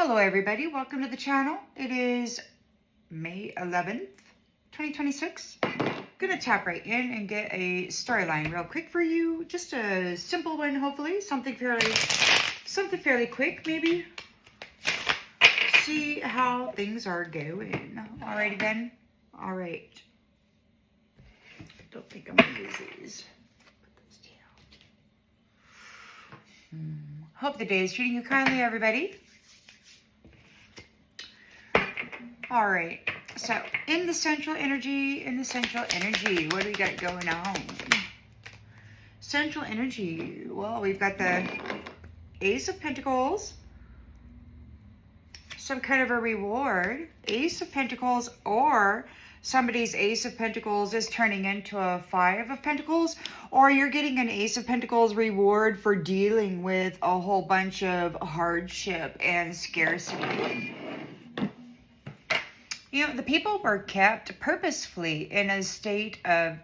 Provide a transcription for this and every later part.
Hello everybody, welcome to the channel. It is May 11th, 2026. Gonna tap right in and get a storyline real quick for you. Just a simple one, hopefully. Something fairly quick, maybe. See how things are going. Alrighty then. Alright. Don't think I'm gonna use these. Put those down. Hope the day is treating you kindly, everybody. All right, so in the central energy, what do we got going on? Central energy, well, we've got the Ace of Pentacles, some kind of a reward, Ace of Pentacles, or somebody's Ace of Pentacles is turning into a Five of Pentacles, or you're getting an Ace of Pentacles reward for dealing with a whole bunch of hardship and scarcity. You know, the people were kept purposefully in a state of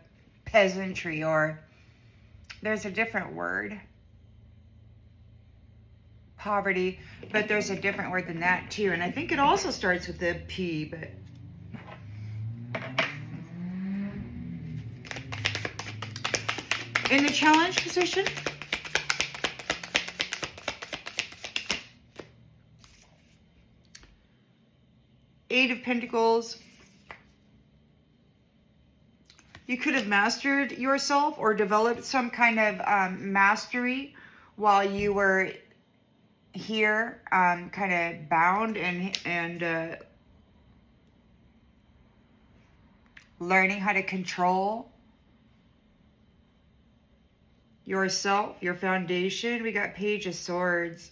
peasantry, or there's a different word, poverty, but there's a different word than that too. And I think it also starts with the P, but in the challenge position, Eight of Pentacles. You could have mastered yourself or developed some kind of mastery while you were here, kind of bound and learning how to control yourself, your foundation. We got Page of Swords.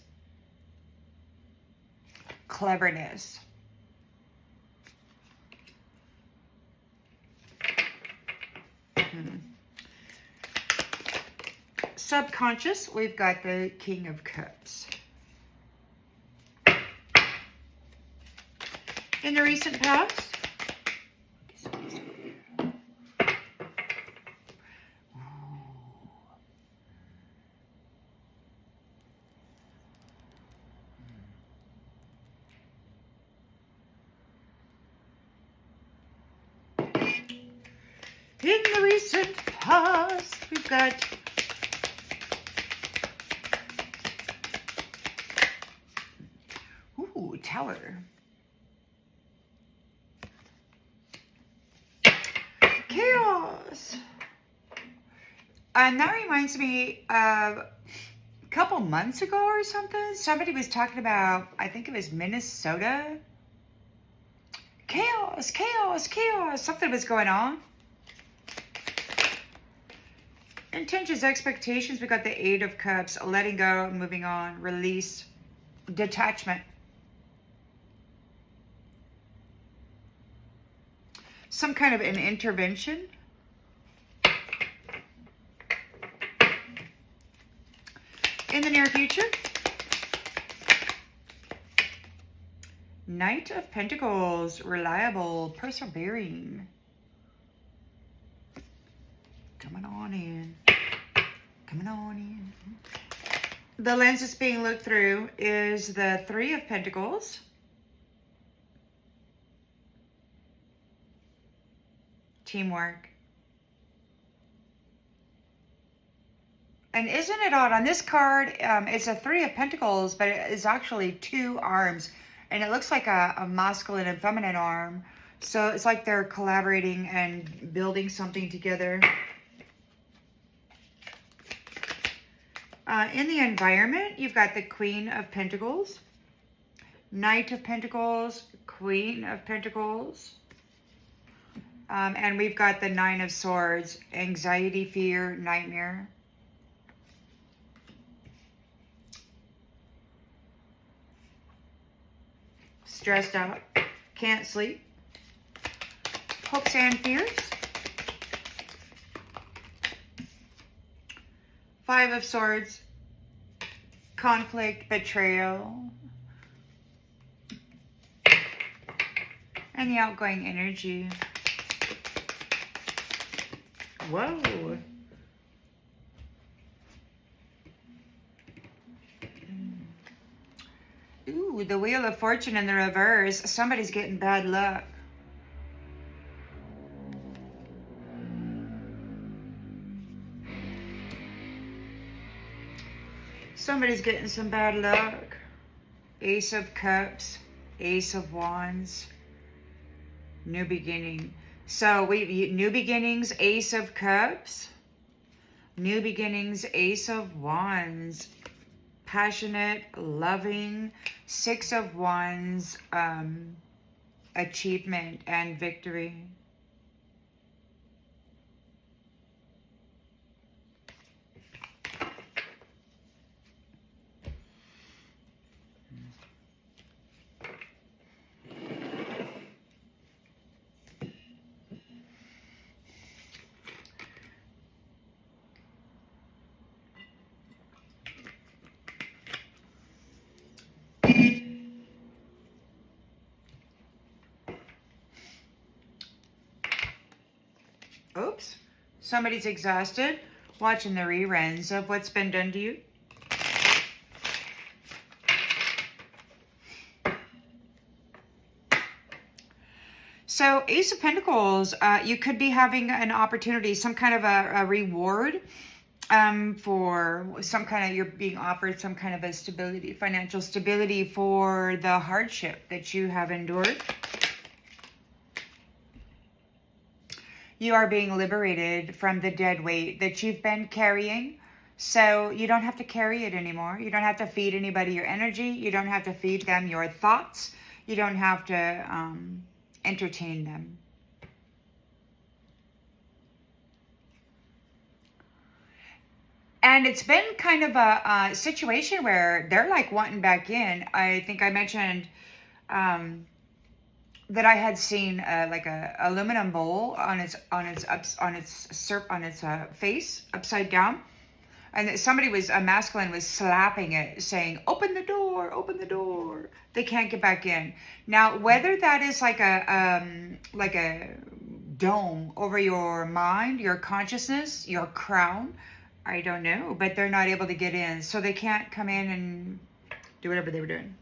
Cleverness. Subconscious, we've got the King of Cups. In the recent past, we've got Tower. Chaos. And that reminds me of a couple months ago or something. Somebody was talking about, I think it was Minnesota. Chaos, chaos, chaos. Something was going on. Intentions, expectations. We got the Eight of Cups. Letting go, moving on. Release. Detachment. Some kind of an intervention. In the near future. Knight of Pentacles. Reliable. Persevering. Coming on in. Coming on in. The lens that's being looked through is the Three of Pentacles. Teamwork. And isn't it odd? On this card, it's a Three of Pentacles, but it is actually two arms. And it looks like a masculine and feminine arm. So it's like they're collaborating and building something together. In the environment, you've got the Queen of Pentacles, Knight of Pentacles, Queen of Pentacles. And we've got the Nine of Swords, anxiety, fear, nightmare. Stressed out, can't sleep. Hopes and fears. Five of Swords, conflict, betrayal. And the outgoing energy. Whoa. Ooh, the Wheel of Fortune in the reverse. Somebody's getting bad luck. Somebody's getting some bad luck. Ace of Cups, Ace of Wands, new beginning. So new beginnings, Ace of Cups, new beginnings, Ace of Wands, passionate, loving, Six of Wands, achievement and victory. Oops, somebody's exhausted watching the reruns of what's been done to you. So Ace of Pentacles, you could be having an opportunity, some kind of a reward for some kind of, you're being offered some kind of a stability, financial stability for the hardship that you have endured. You are being liberated from the dead weight that you've been carrying. So you don't have to carry it anymore. You don't have to feed anybody your energy. You don't have to feed them your thoughts. You don't have to entertain them. And it's been kind of a situation where they're like wanting back in. I think I mentioned that I had seen like a aluminum bowl on its face upside down, and that somebody was, a masculine was slapping it, saying, "Open the door, open the door." They can't get back in. Now, whether that is like a dome over your mind, your consciousness, your crown, I don't know, but they're not able to get in, so they can't come in and do whatever they were doing.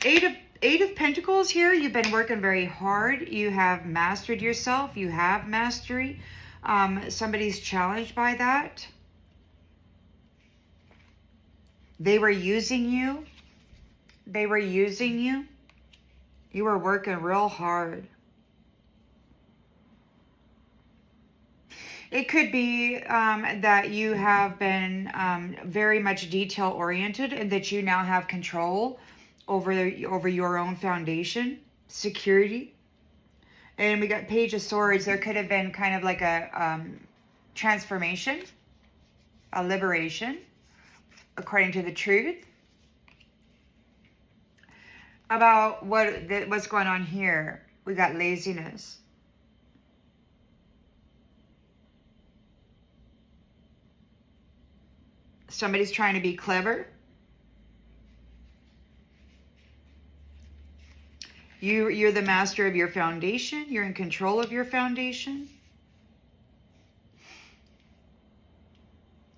Eight of Pentacles here. You've been working very hard. You have mastered yourself. You have mastery. Somebody's challenged by that. They were using you. They were using you. You were working real hard. It could be that you have been very much detail oriented, and that you now have control over your own foundation, security. And we got Page of Swords. There could have been kind of like a transformation, a liberation, according to the truth, about what's going on here. We got laziness. Somebody's trying to be clever. You're the master of your foundation. You're in control of your foundation.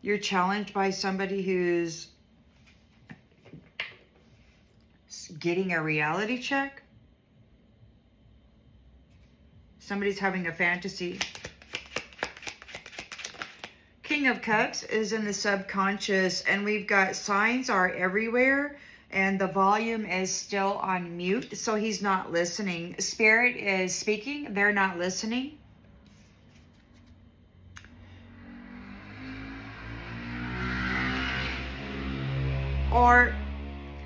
You're challenged by somebody who's getting a reality check. Somebody's having a fantasy. King of Cups is in the subconscious, and we've got signs are everywhere, and the volume is still on mute, so he's not listening. Spirit is speaking, they're not listening. Or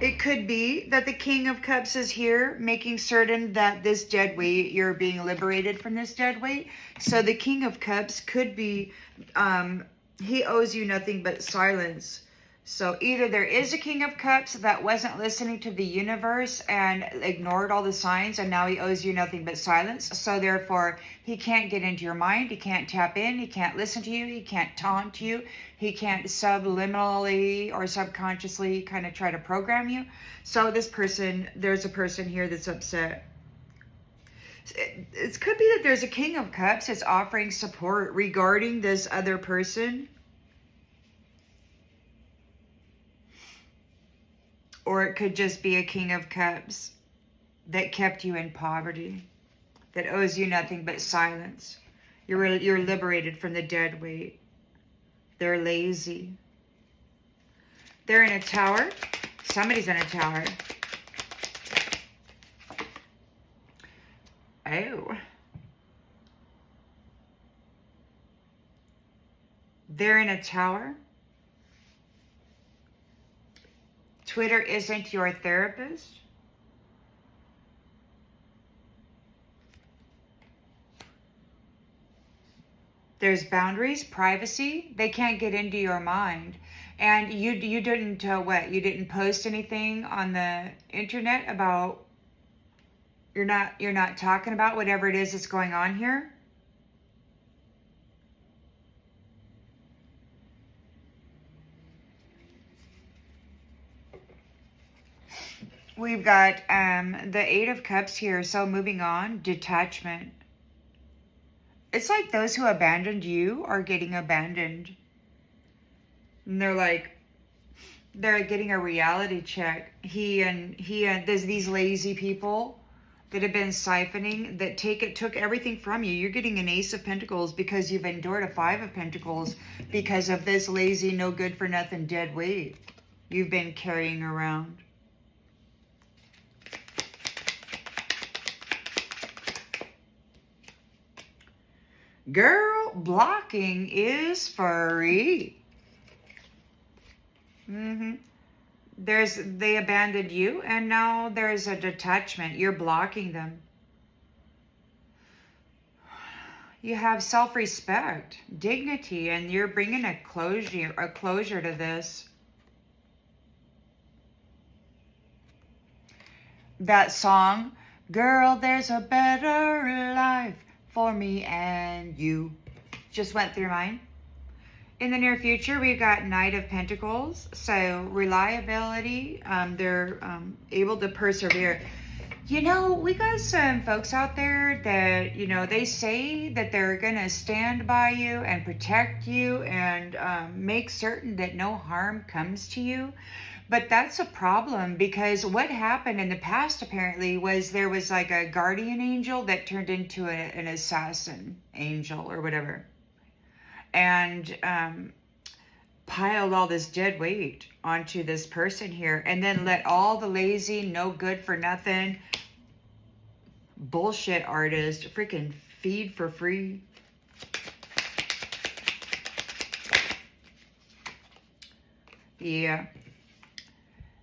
it could be that the King of Cups is here, making certain that this dead weight, you're being liberated from this dead weight. So the King of Cups could be, he owes you nothing but silence. So either there is a King of Cups that wasn't listening to the universe and ignored all the signs, and now he owes you nothing but silence. So therefore, he can't get into your mind. He can't tap in. He can't listen to you. He can't taunt you. He can't subliminally or subconsciously kind of try to program you. So this person, there's a person here that's upset. It could be that there's a King of Cups that's offering support regarding this other person. Or it could just be a King of Cups that kept you in poverty, that owes you nothing but silence. You're liberated from the dead weight. They're lazy. They're in a tower. Somebody's in a tower. Oh. They're in a tower. Twitter isn't your therapist. There's boundaries, privacy. They can't get into your mind. And you didn't, what? You didn't post anything on the internet about, you're not talking about whatever it is that's going on here? We've got the Eight of Cups here. So moving on, detachment. It's like those who abandoned you are getting abandoned. And they're getting a reality check. There's these lazy people that have been siphoning, that took everything from you. You're getting an Ace of Pentacles because you've endured a Five of Pentacles because of this lazy, no good for nothing dead weight you've been carrying around. Girl, blocking is free. They abandoned you, and now there's a detachment. You're blocking them. You have self-respect, dignity, and you're bringing a closure to this. That song, girl, there's a better life for me and you, just went through mine. In the near future, we've got Knight of Pentacles. So reliability, they're able to persevere. You know, we got some folks out there that, you know, they say that they're going to stand by you and protect you and make certain that no harm comes to you. But that's a problem, because what happened in the past apparently was there was like a guardian angel that turned into an assassin angel or whatever. And piled all this dead weight onto this person here, and then let all the lazy, no good for nothing bullshit artist freaking feed for free. Yeah.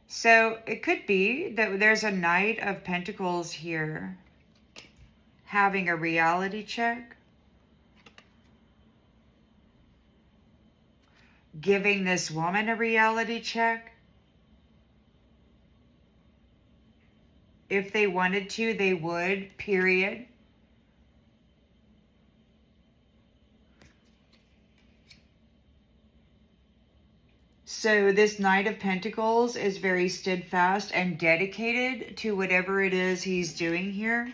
So it could be that there's a Knight of Pentacles here having a reality check, giving this woman a reality check. If they wanted to, they would, period. So this Knight of Pentacles is very steadfast and dedicated to whatever it is he's doing here.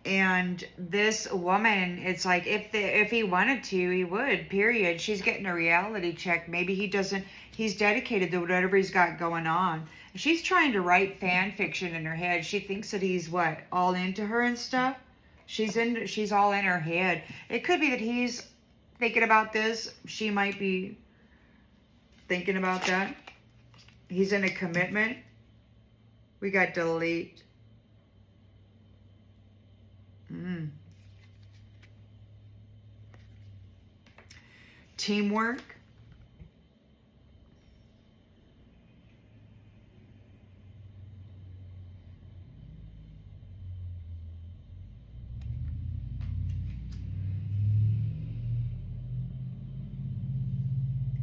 And this woman, it's like if he wanted to, he would, period. She's getting a reality check. Maybe he's dedicated to whatever he's got going on. She's trying to write fan fiction in her head. She thinks that he's what, all into her and stuff. She's all in her head. It could be that he's thinking about this. She might be thinking about that. He's in a commitment. We got delete. Teamwork.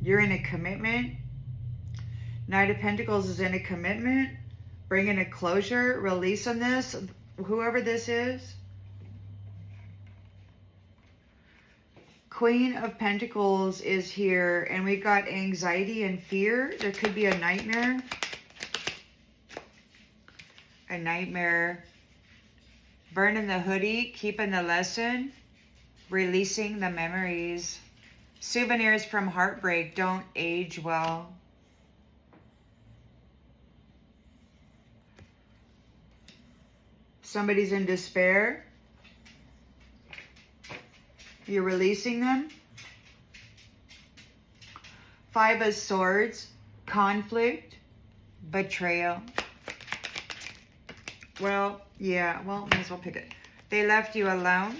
You're in a commitment. Knight of Pentacles is in a commitment. Bringing a closure, release on this, whoever this is. Queen of Pentacles is here, and we've got anxiety and fear. There could be a nightmare. A nightmare. Burning the hoodie, keeping the lesson, releasing the memories. Souvenirs from heartbreak don't age well. Somebody's in despair. You're releasing them. 5 of Swords, conflict, betrayal. Well, yeah, well, might as well pick it. They left you alone.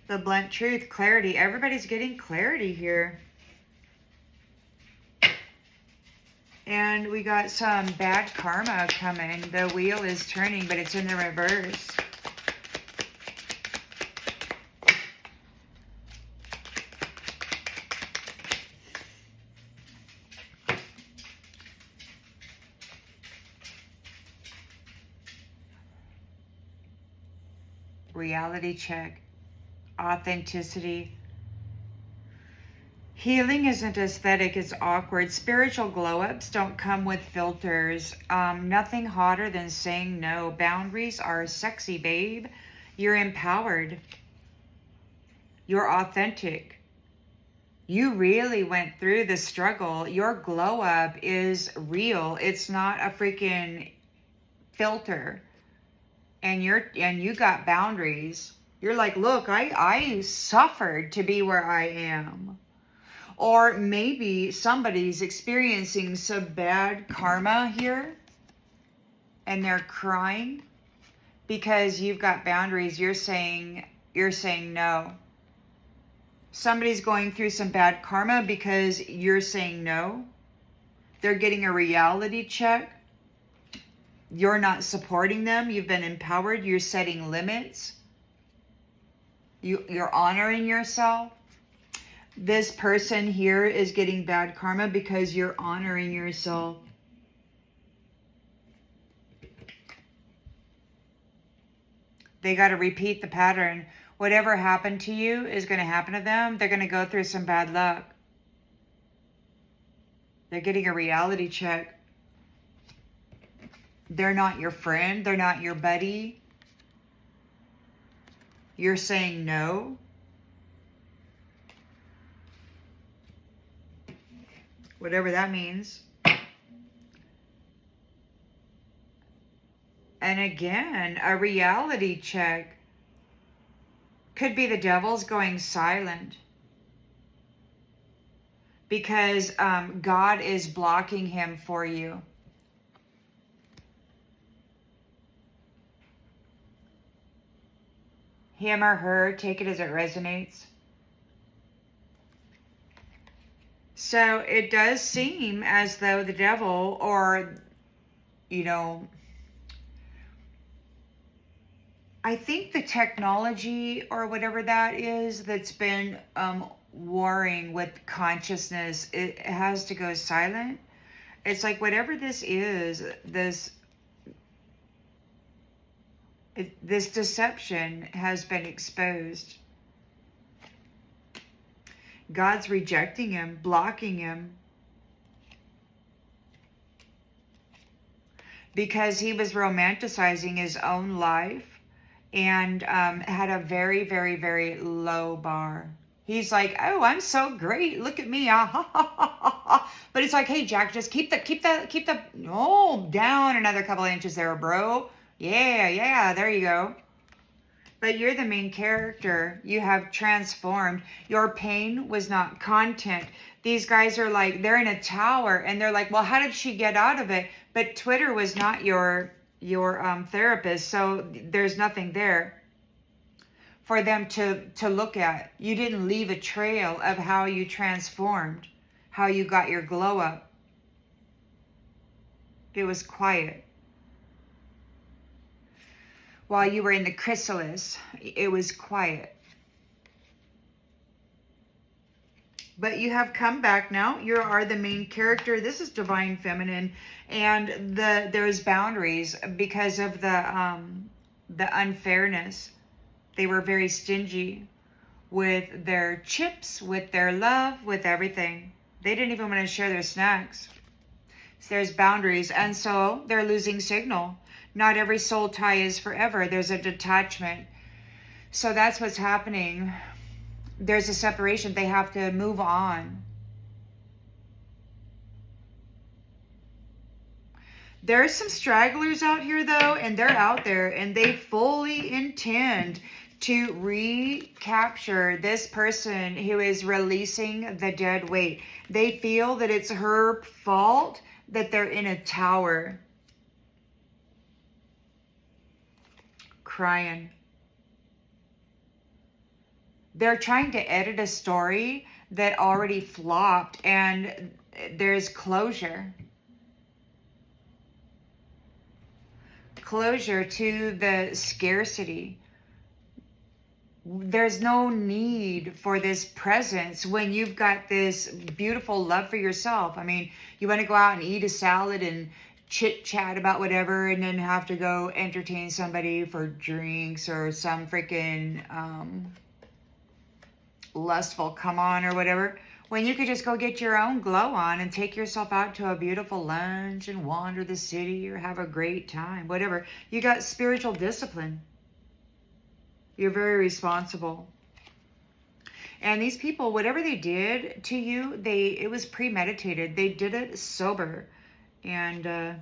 The blunt truth, clarity. Everybody's getting clarity here. And we got some bad karma coming. The wheel is turning, but it's in the reverse. Reality check. Authenticity. Healing isn't aesthetic, it's awkward. Spiritual glow-ups don't come with filters. Nothing hotter than saying no. Boundaries are sexy, babe. You're empowered. You're authentic. You really went through the struggle. Your glow-up is real. It's not a freaking filter. And you got boundaries. You're like, look, I suffered to be where I am. Or maybe somebody's experiencing some bad karma here and they're crying because you've got boundaries. You're saying no. Somebody's going through some bad karma because you're saying no. They're getting a reality check. You're not supporting them. You've been empowered. You're setting limits. You're honoring yourself. This person here is getting bad karma because you're honoring yourself. They got to repeat the pattern. Whatever happened to you is going to happen to them. They're going to go through some bad luck. They're getting a reality check. They're not your friend. They're not your buddy. You're saying no. Whatever that means. And again, a reality check. Could be the devil's going silent. Because God is blocking him for you. Him or her, take it as it resonates. So it does seem as though the devil, or, you know, I think the technology or whatever that is that's been warring with consciousness, it has to go silent. It's like whatever this is, this deception has been exposed. God's rejecting him, blocking him. Because he was romanticizing his own life and had a very, very, very low bar. He's like, oh, I'm so great. Look at me. Ah, ha, ha, ha, ha, ha. But it's like, hey, Jack, just keep the, down another couple inches there, bro. Yeah, there you go. But you're the main character. You have transformed. Your pain was not content. These guys are like, they're in a tower and they're like, well, how did she get out of it? But Twitter was not your therapist, so there's nothing there for them to look at. You didn't leave a trail of how you transformed, how you got your glow up. It was quiet. While you were in the chrysalis, it was quiet. But you have come back now. You are the main character. This is divine feminine. And there's boundaries because of the unfairness. They were very stingy with their chips, with their love, with everything. They didn't even want to share their snacks. So there's boundaries. And so they're losing signal. Not every soul tie is forever. There's a detachment. So that's what's happening. there's a separation. They have to move on. There's some stragglers out here, though, and they're out there, and they fully intend to recapture this person who is releasing the dead weight. They feel that it's her fault that they're in a tower. Crying. They're trying to edit a story that already flopped, and there's closure. Closure to the scarcity. There's no need for this presence when you've got this beautiful love for yourself. I mean, you want to go out and eat a salad and chit chat about whatever, and then have to go entertain somebody for drinks or some freaking lustful come on or whatever, when you could just go get your own glow on and take yourself out to a beautiful lunch and wander the city or have a great time, whatever. You got spiritual discipline. You're very responsible. And these people, whatever they did to you, it was premeditated. They did it sober. And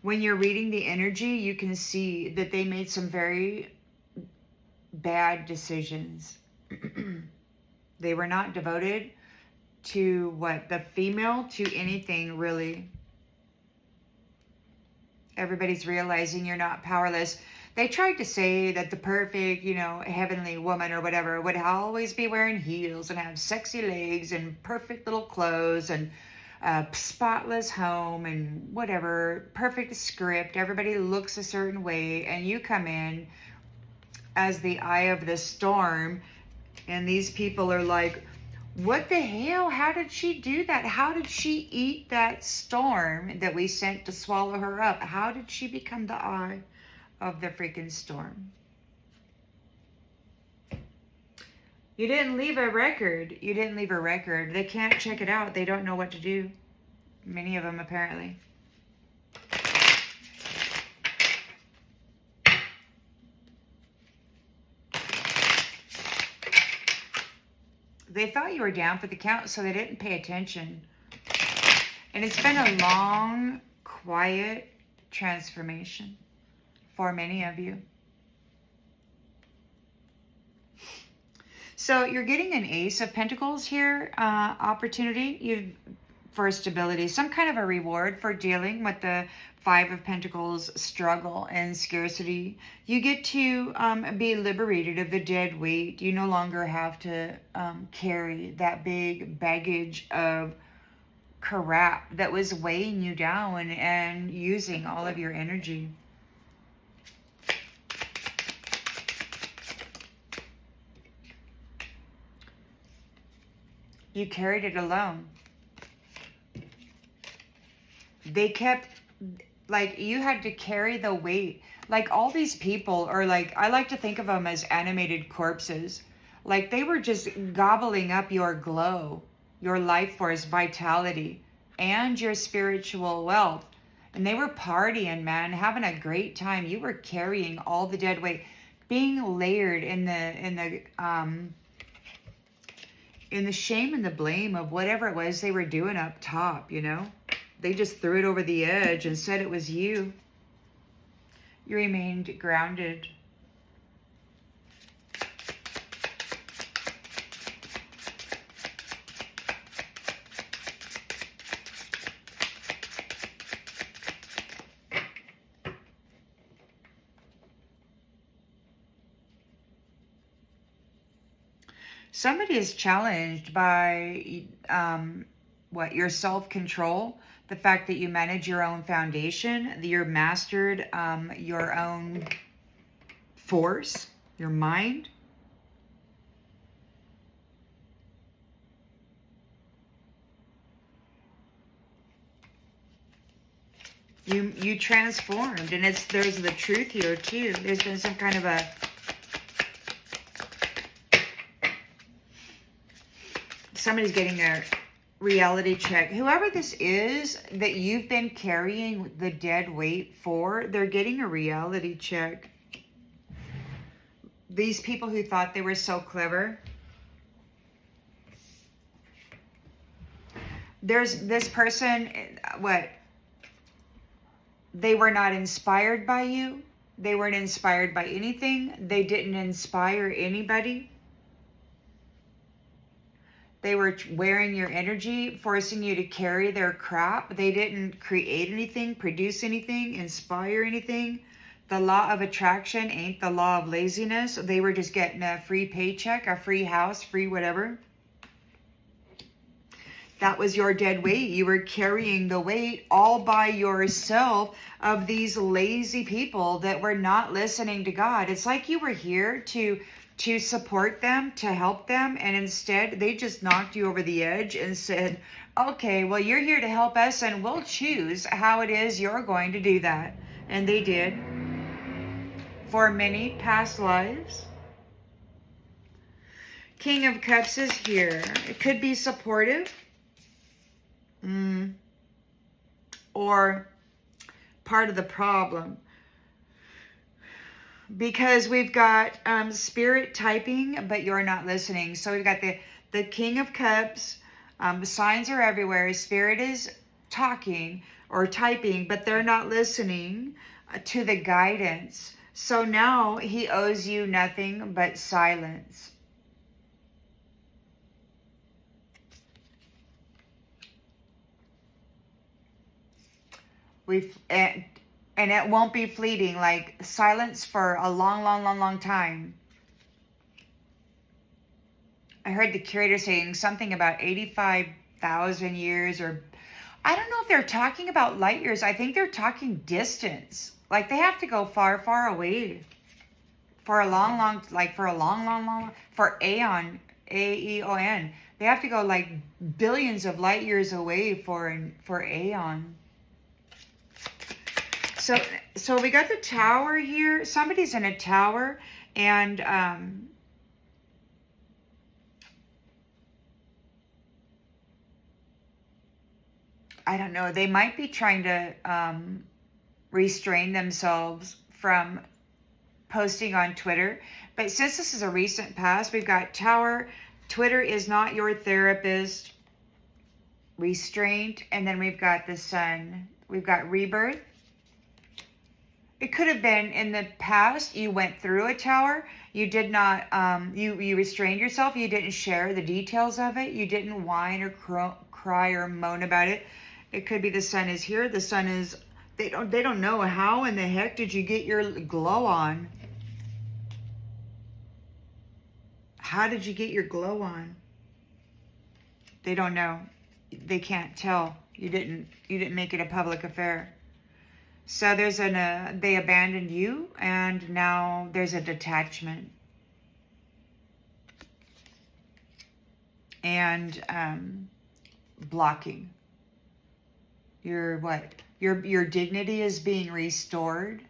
when you're reading the energy, you can see that they made some very bad decisions. They were not devoted to the female, to anything really. Everybody's realizing you're not powerless. They tried to say that the perfect, heavenly woman or whatever would always be wearing heels and have sexy legs and perfect little clothes and a spotless home and whatever, perfect script. Everybody looks a certain way, and you come in as the eye of the storm, and these people are like, what the hell? How did she do that? How did she eat that storm that we sent to swallow her up? How did she become the eye of the freaking storm? You didn't leave a record. You didn't leave a record. They can't check it out. They don't know what to do. Many of them, apparently. They thought you were down for the count, so they didn't pay attention. And it's been a long, quiet transformation for many of you. So you're getting an Ace of Pentacles here, opportunity for stability, some kind of a reward for dealing with the Five of Pentacles struggle and scarcity. You get to be liberated of the dead weight. You no longer have to carry that big baggage of crap that was weighing you down and using all of your energy. You carried it alone. They kept, you had to carry the weight. All these people are I like to think of them as animated corpses. They were just gobbling up your glow, your life force, vitality, and your spiritual wealth. And they were partying, man, having a great time. You were carrying all the dead weight, being layered in the shame and the blame of whatever it was they were doing up top, They just threw it over the edge and said it was you. You remained grounded. Somebody is challenged by your self-control, the fact that you manage your own foundation, that you're mastered your own force, your mind. You transformed, and there's the truth here too. There's been some kind of a somebody's getting their reality check. Whoever this is that you've been carrying the dead weight for, they're getting a reality check. These people who thought they were so clever. There's this person, what? They were not inspired by you. They weren't inspired by anything. They didn't inspire anybody. They were wearing your energy, forcing you to carry their crap. They didn't create anything, produce anything, inspire anything. The law of attraction ain't the law of laziness. They were just getting a free paycheck, a free house, free whatever. That was your dead weight. You were carrying the weight all by yourself of these lazy people that were not listening to God. It's like you were here to support them, to help them, and instead they just knocked you over the edge and said, okay, well, you're here to help us and we'll choose how it is you're going to do that. And they did. For many past lives. King of Cups is here. It could be supportive. Or part of the problem. Because we've got spirit typing, but you're not listening. So we've got the King of Cups. Signs are everywhere. Spirit is talking or typing, but they're not listening to the guidance. So now he owes you nothing but silence. And it won't be fleeting, like silence for a long time. I heard the curator saying something about 85,000 years, or I don't know if they're talking about light years. I think they're talking distance. Like they have to go far away for a long, for aeon, A-E-O-N. They have to go like billions of light years away for aeon. So we got the tower here. Somebody's in a tower, and I don't know. They might be trying to restrain themselves from posting on Twitter. But since this is a recent past, we've got tower. Twitter is not your therapist. Restraint. And then we've got the sun. We've got rebirth. It could have been in the past you went through a tower. You did not, you restrained yourself. You didn't share the details of it. You didn't whine or cry or moan about it. It could be the sun is here. The sun is, they don't know how in the heck did you get your glow on. How did you get your glow on? They don't know. They can't tell. You didn't make it a public affair. So there's they abandoned you, and now there's a detachment. And blocking. Your what? Your dignity is being restored.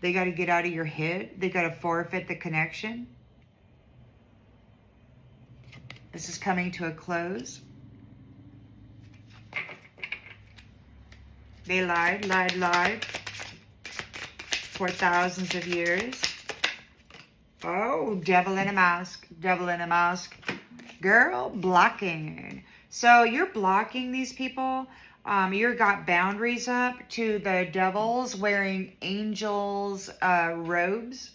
They got to get out of your head. They got to forfeit the connection. This is coming to a close. They lied for thousands of years. Oh, devil in a mask. Devil in a mask. Girl, blocking. So you're blocking these people. You got boundaries up to the devils wearing angels' robes.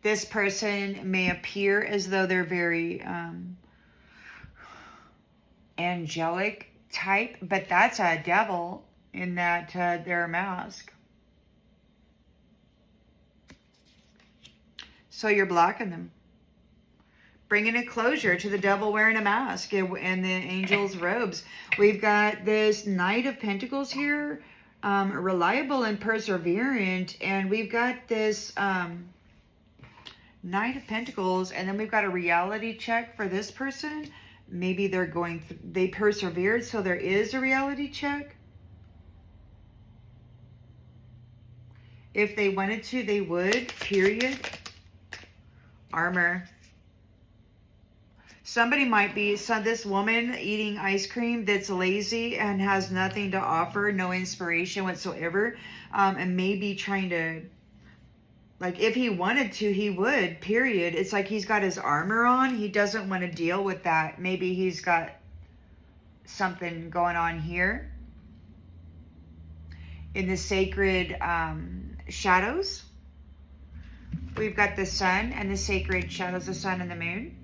This person may appear as though they're very angelic type, but that's a devil in that their mask. So you're blocking them. Bringing a closure to the devil wearing a mask and the angel's robes. We've got this Knight of Pentacles here, reliable and perseverant, and we've got this Knight of Pentacles, and then we've got a reality check for this person. Maybe they're they persevered, so there is a reality check. If they wanted to, they would, period. Armor. Somebody might be, so this woman eating ice cream that's lazy and has nothing to offer, no inspiration whatsoever, and maybe trying to, like, if he wanted to, he would, period. It's like he's got his armor on. He doesn't want to deal with that. Maybe he's got something going on here in the sacred shadows. We've got the sun and the sacred shadows, the sun and the moon.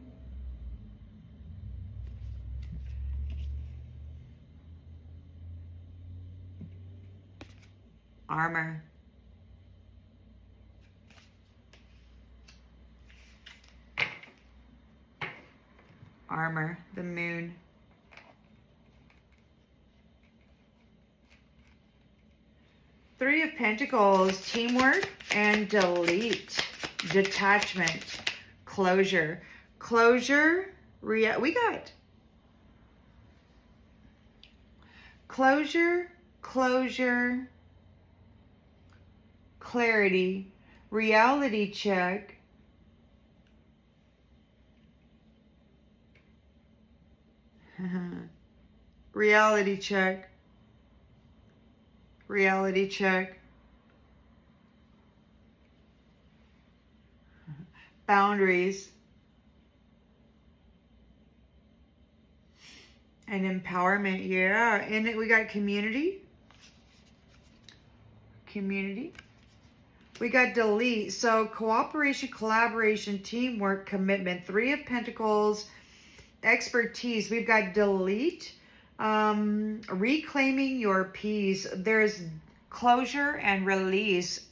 Armor. Armor, the moon. Three of Pentacles, teamwork and delete. Detachment, closure. Closure, we got closure, closure, clarity, reality check, reality check, reality check, boundaries, and empowerment. Yeah, and we got community, community. We got delete. So cooperation, collaboration, teamwork, commitment. Three of Pentacles, expertise. We've got delete, reclaiming your peace. There's closure and release,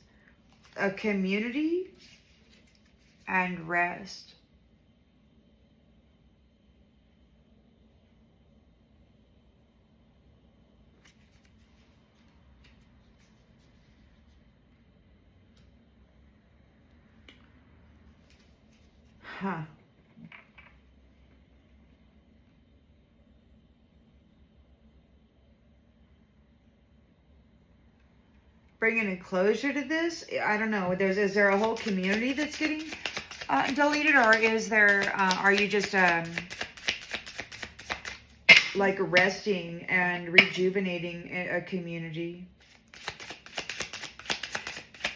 a community, and rest. Huh. Bringing a closure to this, I don't know. Is there a whole community that's getting deleted, or is there? Are you just like resting and rejuvenating a community?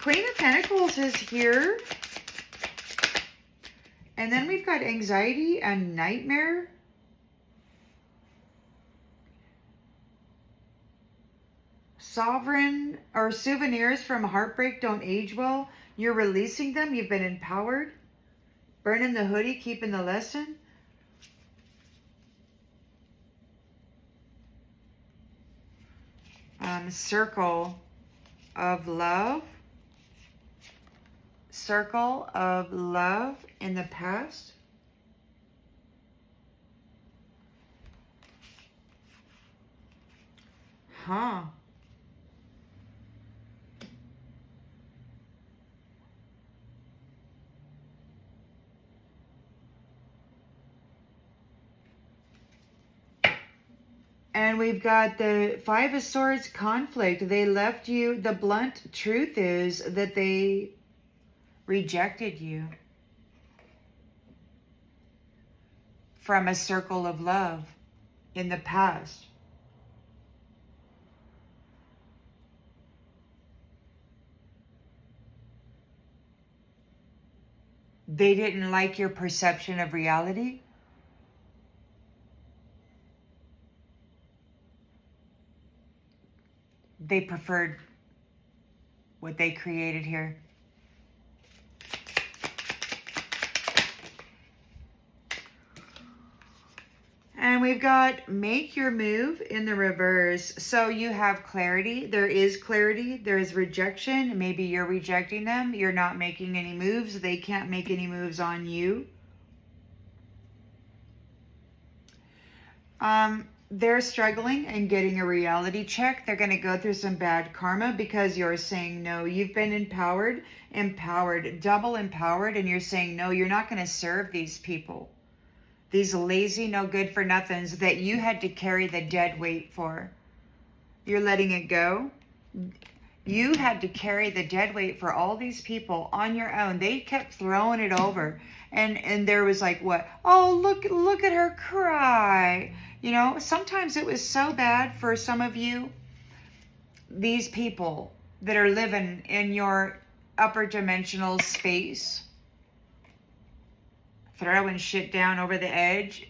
Queen of Pentacles is here, and then we've got anxiety and nightmare. Sovereign or souvenirs from heartbreak don't age well. You're releasing them. You've been empowered. Burning the hoodie, keeping the lesson. Circle of love. Circle of love in the past. Huh. And we've got the Five of Swords, conflict. They left you. The blunt truth is that they rejected you from a circle of love in the past. They didn't like your perception of reality. They preferred what they created here. And we've got make your move in the reverse. So you have clarity. There is clarity. There is rejection. Maybe you're rejecting them. You're not making any moves. They can't make any moves on you. They're struggling and getting a reality check. They're going to go through some bad karma because you're saying no. You've been empowered, double empowered, and you're saying no, you're not going to serve these people. These lazy, no good for nothings that you had to carry the dead weight for. You're letting it go. You had to carry the dead weight for all these people on your own. They kept throwing it over. And there was like, what? Oh, look at her cry. You know, sometimes it was so bad for some of you, these people that are living in your upper dimensional space, throwing shit down over the edge,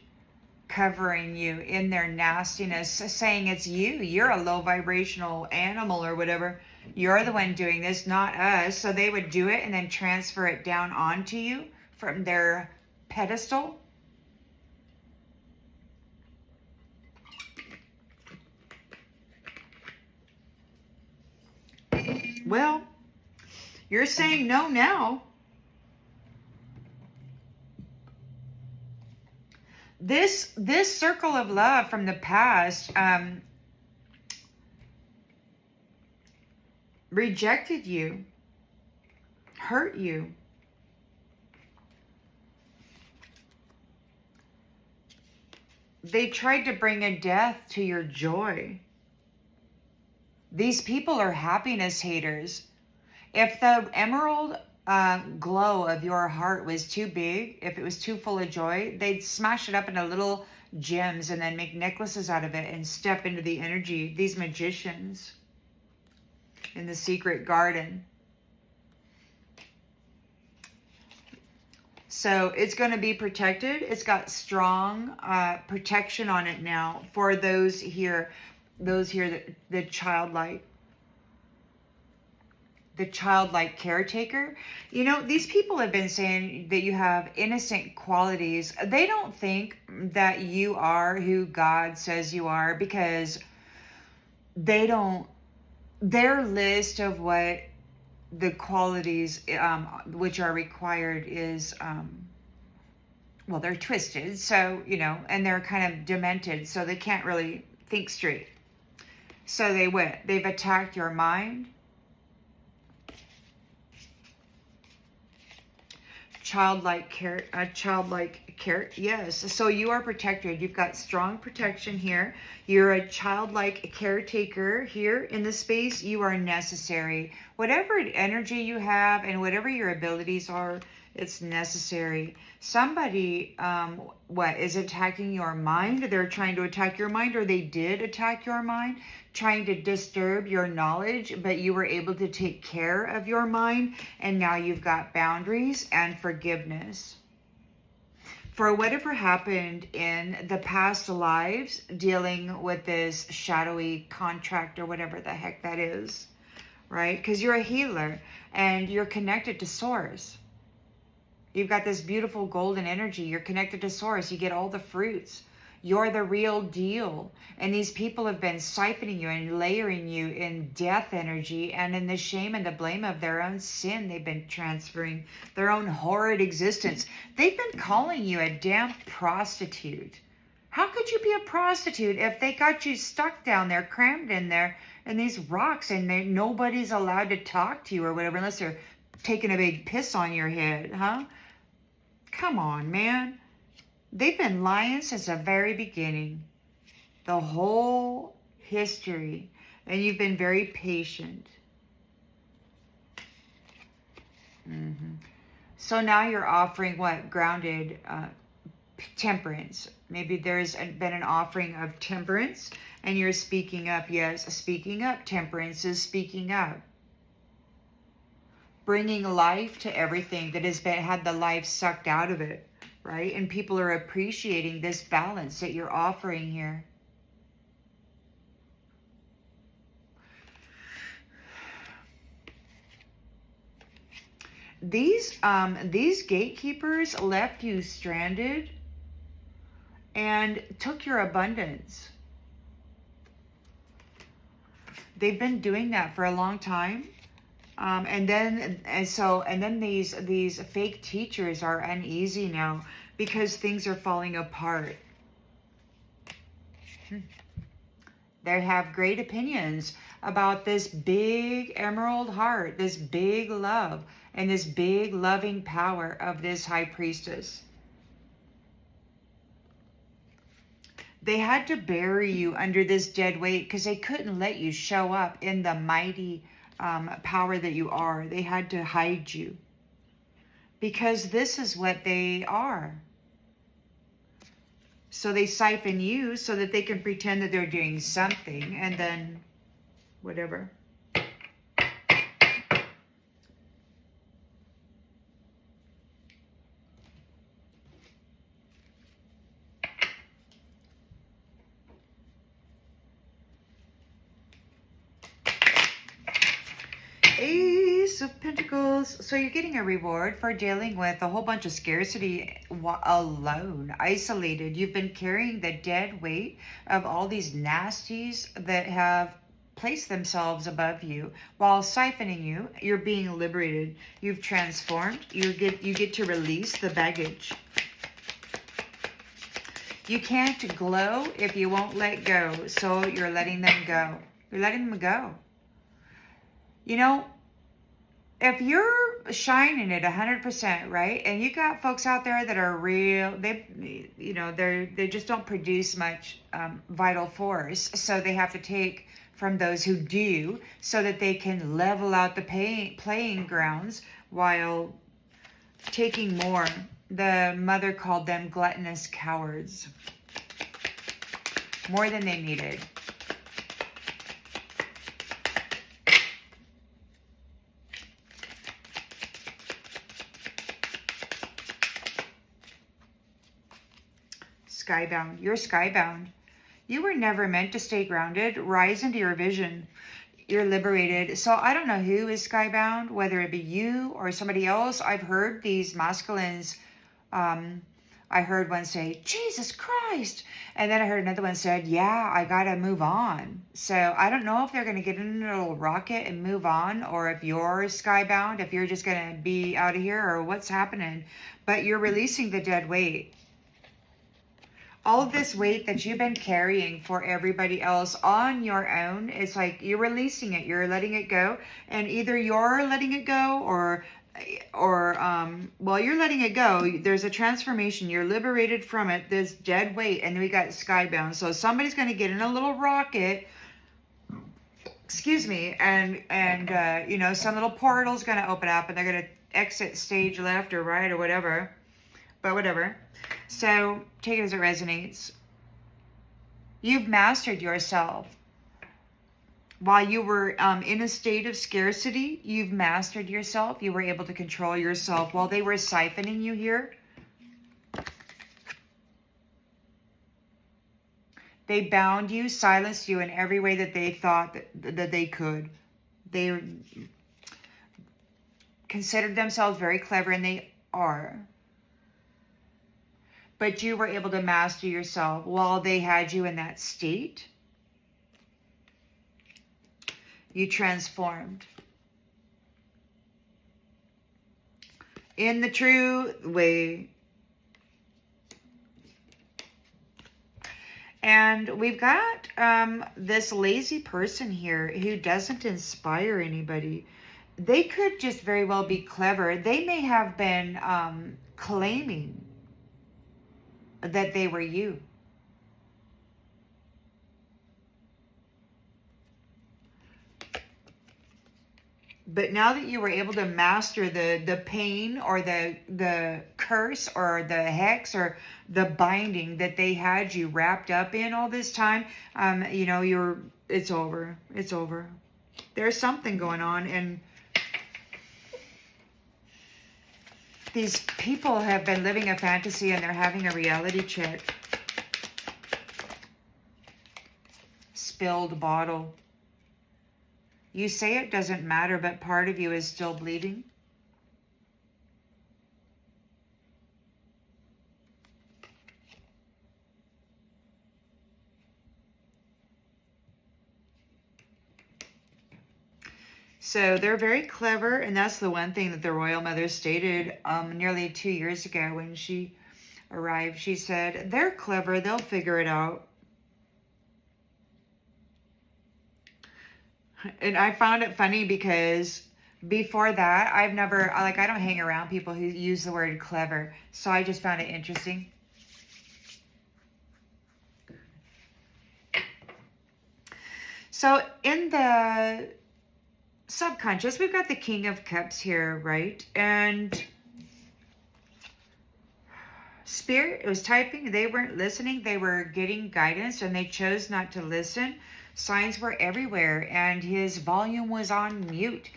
covering you in their nastiness, saying it's you. You're a low vibrational animal or whatever. You're the one doing this, not us. So they would do it and then transfer it down onto you from their pedestal. Well, you're saying no now. This circle of love from the past rejected you, hurt you. They tried to bring a death to your joy. These people are happiness haters. If the emerald glow of your heart was too big, if it was too full of joy, they'd smash it up into little gems and then make necklaces out of it and step into the energy. These magicians in the secret garden. So it's going to be protected. It's got strong protection on it now for those here, the childlike. The childlike caretaker. You know, these people have been saying that you have innocent qualities. They don't think that you are who God says you are, because they don't, their list of what the qualities which are required is, well, they're twisted. So, you know, and they're kind of demented, so they can't really think straight. So they've attacked your mind. Childlike care, yes. So you are protected. You've got strong protection here. You're a childlike caretaker here in the space. You are necessary. Whatever energy you have and whatever your abilities are, it's necessary. Somebody, is attacking your mind? They're trying to attack your mind, or they did attack your mind, trying to disturb your knowledge, but you were able to take care of your mind, and now you've got boundaries and forgiveness. For whatever happened in the past lives, dealing with this shadowy contract or whatever the heck that is, right? Because you're a healer and you're connected to Source. You've got this beautiful golden energy. You're connected to Source. You get all the fruits. You're the real deal. And these people have been siphoning you and layering you in death energy and in the shame and the blame of their own sin. They've been transferring their own horrid existence. They've been calling you a damn prostitute. How could you be a prostitute if they got you stuck down there, crammed in there, in these rocks, and nobody's allowed to talk to you or whatever, unless they're taking a big piss on your head, huh? Come on, man. They've been lying since the very beginning. The whole history. And you've been very patient. So now you're offering what? Grounded temperance. Maybe there's been an offering of temperance and you're speaking up. Yes, speaking up. Temperance is speaking up. Bringing life to everything that has had the life sucked out of it, right? And people are appreciating this balance that you're offering here. These gatekeepers left you stranded and took your abundance. They've been doing that for a long time. And then these fake teachers are uneasy now because things are falling apart. They have great opinions about this big emerald heart, this big love, and this big loving power of this high priestess. They had to bury you under this dead weight because they couldn't let you show up in the mighty power that you are. They had to hide you. because this is what they are. So they siphon you so that they can pretend that they're doing something, and then whatever. Ace of Pentacles. So you're getting a reward for dealing with a whole bunch of scarcity alone, isolated. You've been carrying the dead weight of all these nasties that have placed themselves above you while siphoning you. You're being liberated. You've transformed. You get to release the baggage. You can't glow if you won't let go. So you're letting them go. You're letting them go. You know, if you're shining it 100%, right, and you got folks out there that are real, they just don't produce much vital force, so they have to take from those who do, so that they can level out the playing grounds while taking more. The mother called them gluttonous cowards, more than they needed. Skybound. You're skybound. You were never meant to stay grounded. Rise into your vision. You're liberated. So I don't know who is skybound, whether it be you or somebody else. I've heard these masculines. I heard one say, Jesus Christ. And then I heard another one said, yeah, I got to move on. So I don't know if they're going to get in a little rocket and move on, or if you're skybound, if you're just going to be out of here, or what's happening. But you're releasing the dead weight. All of this weight that you've been carrying for everybody else on your own, it's like you're releasing it, you're letting it go, and either you're letting it go or you're letting it go. There's a transformation. You're liberated from it, this dead weight, and we got skybound. So somebody's going to get in a little rocket, excuse me, and some little portal's going to open up, and they're going to exit stage left or right or whatever. But whatever. So take it as it resonates. You've mastered yourself. While you were in a state of scarcity, you've mastered yourself. You were able to control yourself while they were siphoning you here. They bound you, silenced you in every way that they thought that they could. They considered themselves very clever, and they are. But you were able to master yourself while they had you in that state. You transformed in the true way. And we've got this lazy person here who doesn't inspire anybody. They could just very well be clever. They may have been claiming that they were you. But now that you were able to master the pain or the curse or the hex or the binding that they had you wrapped up in all this time, it's over. It's over. There's something going on, and these people have been living a fantasy and they're having a reality check. Spilled bottle. You say it doesn't matter, but part of you is still bleeding. So they're very clever, and that's the one thing that the Royal Mother stated nearly 2 years ago when she arrived. She said, they're clever, they'll figure it out. And I found it funny because before that, I don't hang around people who use the word clever. So I just found it interesting. So in the subconscious, we've got the King of Cups here, right? And Spirit was typing. They weren't listening. They were getting guidance and they chose not to listen. Signs were everywhere and his volume was on mute.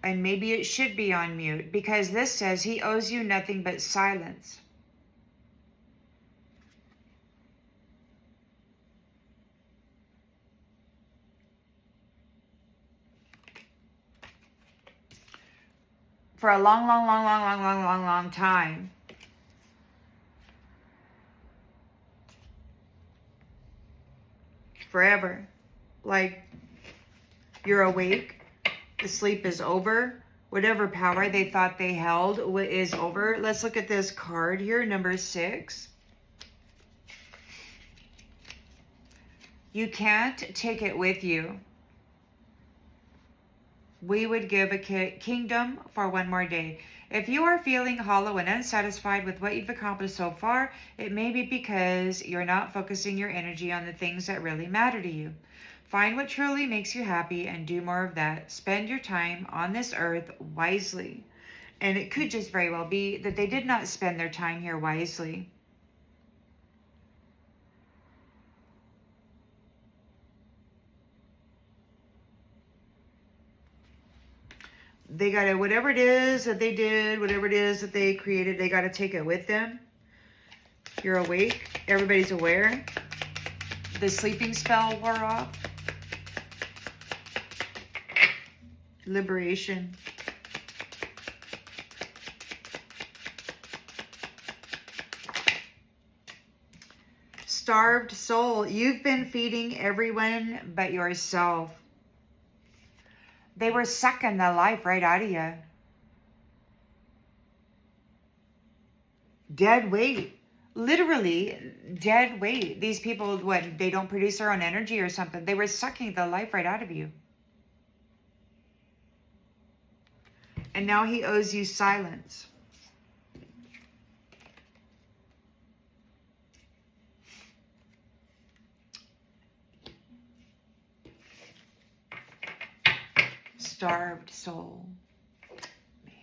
And maybe it should be on mute because this says he owes you nothing but silence. For a long time. Forever. Like you're awake. The sleep is over. Whatever power they thought they held is over. Let's look at this card here, number 6. You can't take it with you. We would give a kingdom for one more day. If you are feeling hollow and unsatisfied with what you've accomplished so far, it may be because you're not focusing your energy on the things that really matter to you. Find what truly makes you happy and do more of that. Spend your time on this earth wisely. And it could just very well be that they did not spend their time here wisely. They got to, whatever it is that they did, whatever it is that they created, they got to take it with them. You're awake. Everybody's aware. The sleeping spell wore off. Liberation. Starved soul. You've been feeding everyone but yourself. They were sucking the life right out of you. Dead weight. Literally dead weight. These people, what, they don't produce their own energy or something. They were sucking the life right out of you. And now he owes you silence. Starved soul. Man.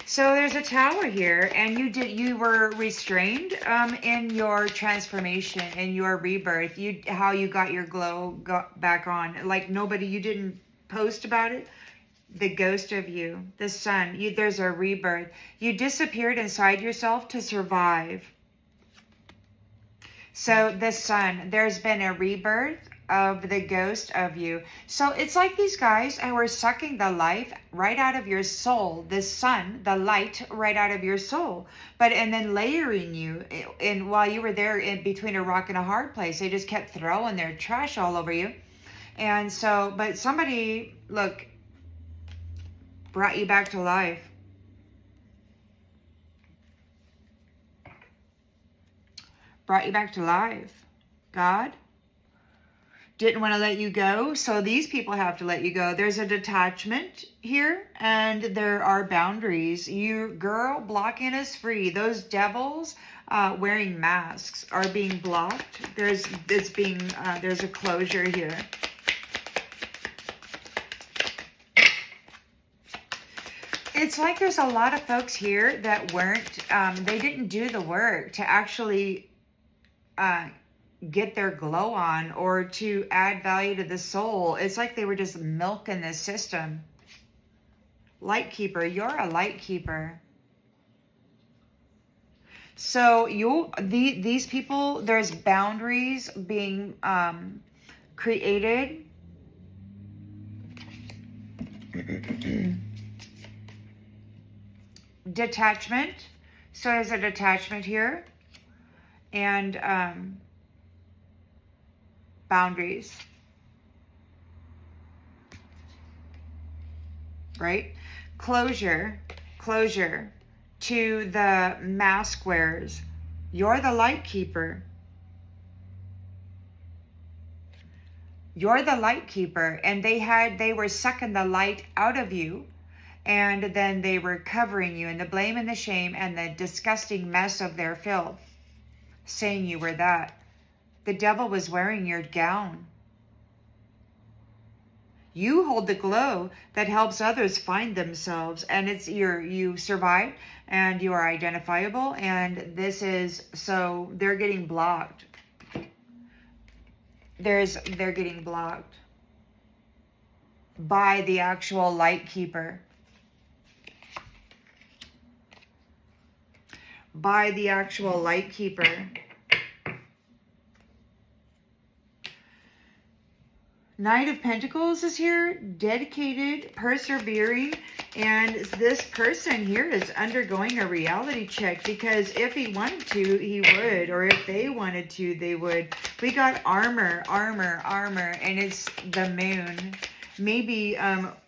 So there's a tower here, and you were restrained in your transformation, in your rebirth. How you got your glow back on. Like nobody, you didn't post about it. The ghost of you, the sun, there's a rebirth. You disappeared inside yourself to survive. So the sun, there's been a rebirth of the ghost of you. So it's like these guys who are sucking the life right out of your soul, the sun, the light right out of your soul. And then layering you in while you were there in between a rock and a hard place. They just kept throwing their trash all over you. And so, but somebody, look, brought you back to life. Brought you back to life. God didn't want to let you go, so these people have to let you go. There's a detachment here, and there are boundaries. You, girl, blocking us free. Those devils wearing masks are being blocked. There's a closure here. It's like there's a lot of folks here that weren't, they didn't do the work to actually get their glow on or to add value to the soul. It's like they were just milking this system. Light keeper, you're a light keeper. So these people, there's boundaries being created. Detachment. So there's a detachment here. And boundaries. Right? Closure to the mask wearers. You're the light keeper. You're the light keeper. And they were sucking the light out of you. And then they were covering you in the blame and the shame and the disgusting mess of their filth, saying you were that. The devil was wearing your gown. You hold the glow that helps others find themselves, and you survived, and you are identifiable, and this is, so they're getting blocked. They're getting blocked by the actual light keeper. By the actual light keeper. Knight of Pentacles is here, dedicated, persevering, and this person here is undergoing a reality check, because if he wanted to, he would, or if they wanted to, they would. We got armor, and it's the moon. Maybe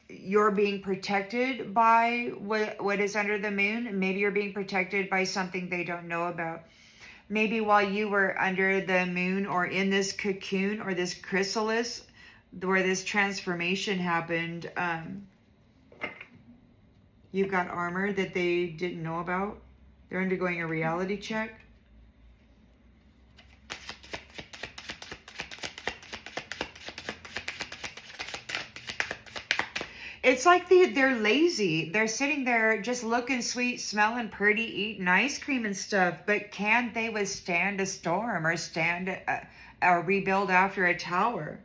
you're being protected by what is under the moon. Maybe you're being protected by something they don't know about. Maybe while you were under the moon or in this cocoon or this chrysalis where this transformation happened, you've got armor that they didn't know about. They're undergoing a reality check. It's like they're lazy. They're sitting there just looking sweet, smelling pretty, eating ice cream and stuff. But can they withstand a storm or stand or rebuild after a tower?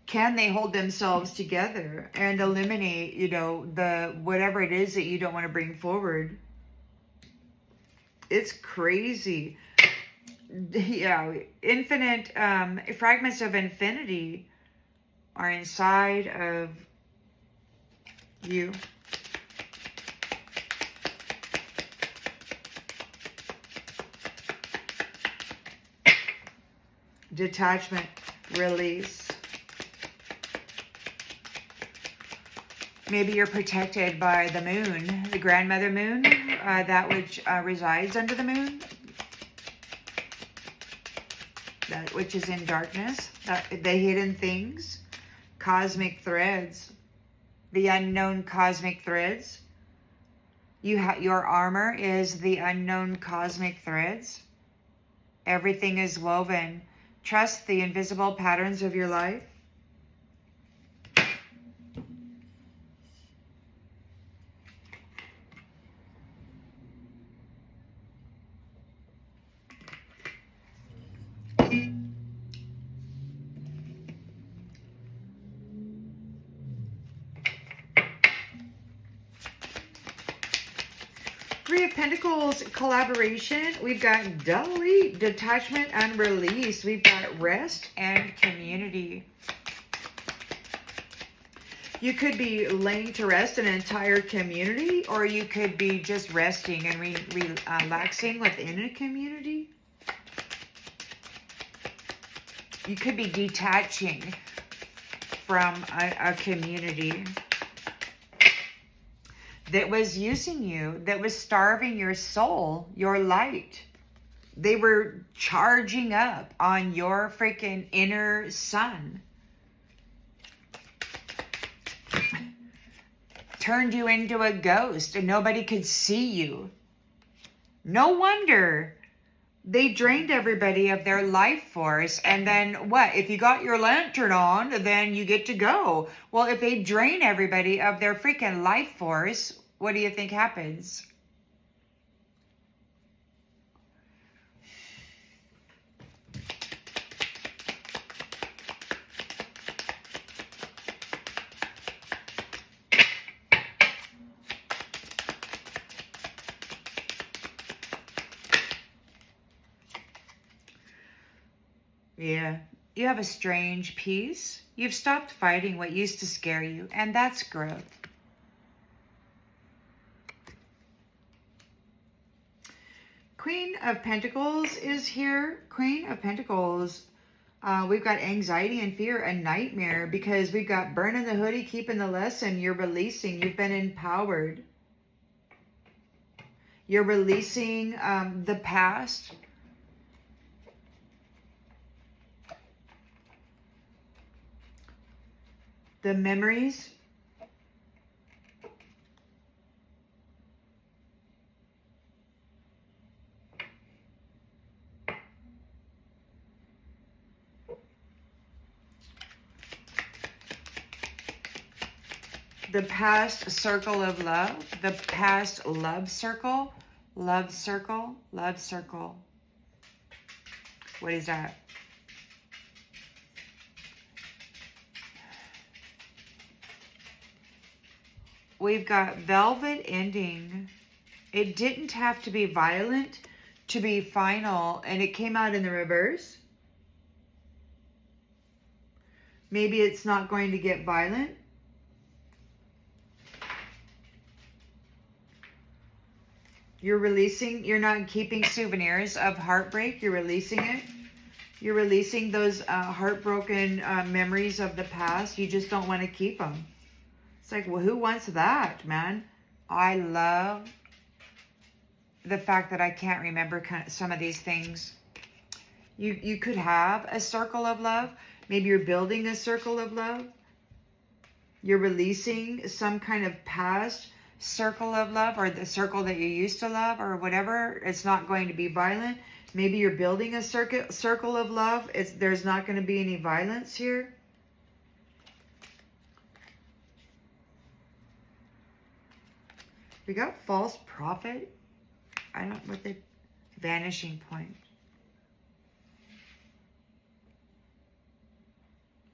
Can they hold themselves together and eliminate, you know, the whatever it is that you don't want to bring forward? It's crazy. Yeah, infinite fragments of infinity are inside of you. Detachment, release. Maybe you're protected by the moon, the grandmother moon, that which resides under the moon, that which is in darkness, the hidden things, cosmic threads, the unknown cosmic threads. Your armor is the unknown cosmic threads. Everything is woven. Trust the invisible patterns of your life. Three of Pentacles, collaboration. We've got delete, detachment, and release. We've got rest and community. You could be laying to rest an entire community, or you could be just resting and relaxing within a community. You could be detaching from a community that was using you, that was starving your soul, your light. They were charging up on your freaking inner sun. Turned you into a ghost and nobody could see you. No wonder they drained everybody of their life force. And then what? If you got your lantern on, then you get to go. Well, if they drain everybody of their freaking life force, what do you think happens? Yeah, you have a strange peace. You've stopped fighting what used to scare you, and that's growth. Queen of Pentacles is here. Queen of Pentacles. We've got anxiety and fear, a nightmare, because we've got burning the hoodie, keeping the lesson. You're releasing. You've been empowered. You're releasing the past. The memories. The past circle of love. The past love circle. Love circle. Love circle. What is that? We've got velvet ending. It didn't have to be violent to be final, and it came out in the reverse. Maybe it's not going to get violent. You're releasing, you're not keeping souvenirs of heartbreak. You're releasing it. You're releasing those heartbroken memories of the past. You just don't want to keep them. It's like, well, who wants that, man? I love the fact that I can't remember some of these things. You could have a circle of love. Maybe you're building a circle of love. You're releasing some kind of past circle of love, or the circle that you used to love, or whatever. It's not going to be violent. Maybe you're building a circle of love. There's not going to be any violence here. We got false prophet. I don't, with the vanishing point.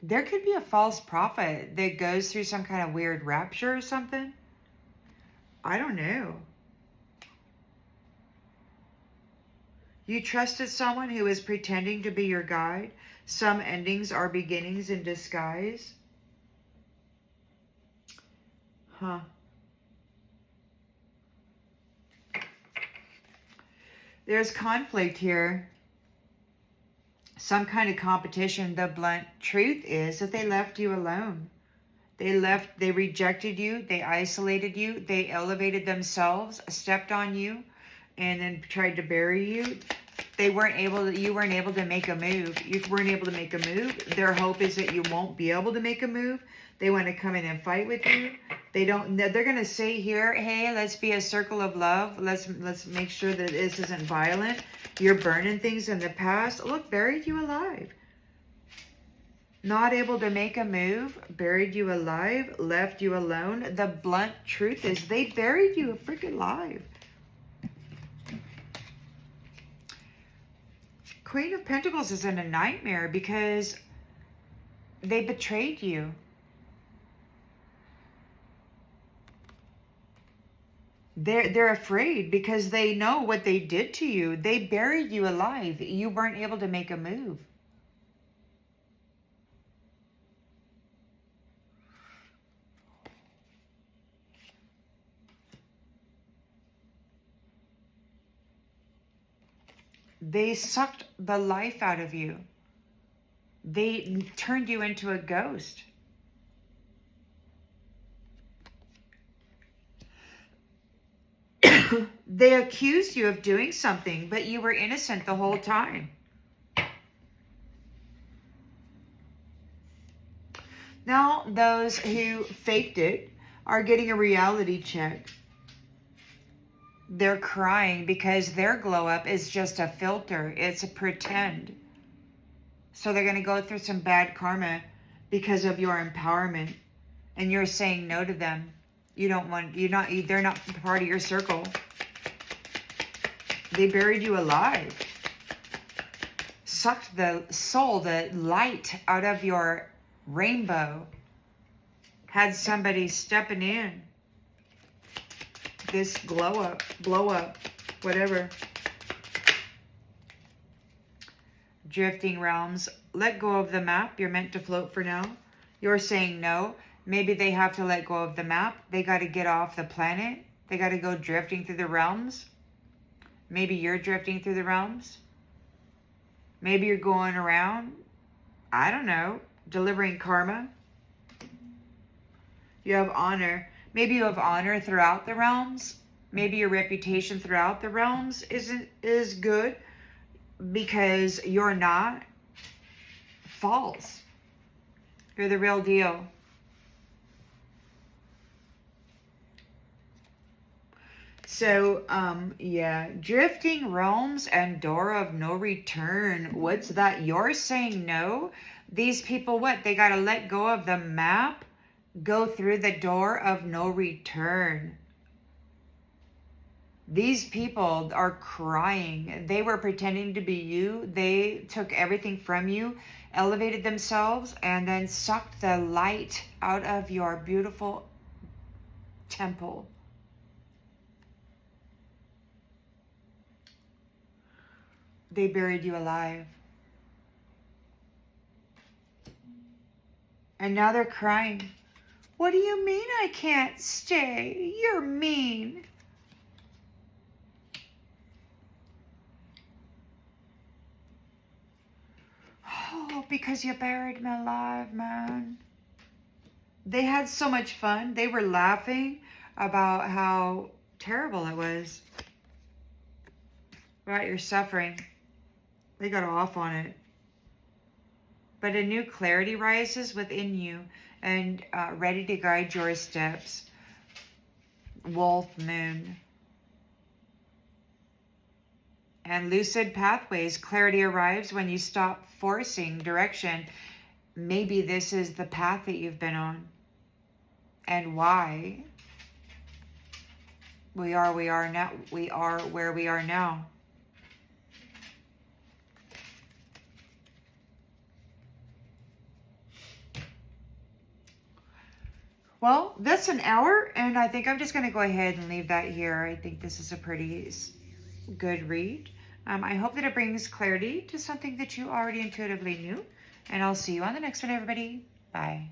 There could be a false prophet that goes through some kind of weird rapture or something. I don't know. You trusted someone who is pretending to be your guide. Some endings are beginnings in disguise. Huh. There's conflict here. Some kind of competition. The blunt truth is that they left you alone. They rejected you, they isolated you, they elevated themselves, stepped on you, and then tried to bury you. You weren't able to make a move. You weren't able to make a move. Their hope is that you won't be able to make a move. They want to come in and fight with you. They're going to say here, hey, let's be a circle of love. Let's make sure that this isn't violent. You're burning things in the past. Look, buried you alive. Not able to make a move, buried you alive, left you alone. The blunt truth is they buried you freaking alive. Queen of Pentacles is in a nightmare because they betrayed you. They're afraid because they know what they did to you. They buried you alive. You weren't able to make a move. They sucked the life out of you. They turned you into a ghost. They accused you of doing something, but you were innocent the whole time. Now, those who faked it are getting a reality check. They're crying because their glow up is just a filter. It's a pretend. So they're going to go through some bad karma because of your empowerment. And you're saying no to them. They're not part of your circle. They buried you alive. Sucked the soul, the light out of your rainbow. Had somebody stepping in. This blow up, whatever. Drifting realms. Let go of the map. You're meant to float for now. You're saying no. Maybe they have to let go of the map. They got to get off the planet. They got to go drifting through the realms. Maybe you're drifting through the realms. Maybe you're going around, I don't know, delivering karma. You have honor. Maybe you have honor throughout the realms. Maybe your reputation throughout the realms is good because you're not false. You're the real deal. So, yeah, drifting realms and door of no return. What's that? You're saying no. These people, what? They got to let go of the map go through the door of no return. These people are crying. They were pretending to be you. They took everything from you, elevated themselves, and then sucked the light out of your beautiful temple. They buried you alive. And now they're crying. What do you mean I can't stay? You're mean. Oh, because you buried me alive, man. They had so much fun. They were laughing about how terrible it was. About your suffering. They got off on it. But a new clarity rises within you and ready to guide your steps. Wolf moon. And lucid pathways. Clarity arrives when you stop forcing direction. Maybe this is the path that you've been on. And why we are now. We are where we are now. Well, that's an hour, and I think I'm just going to go ahead and leave that here. I think this is a pretty good read. I hope that it brings clarity to something that you already intuitively knew, and I'll see you on the next one, everybody. Bye.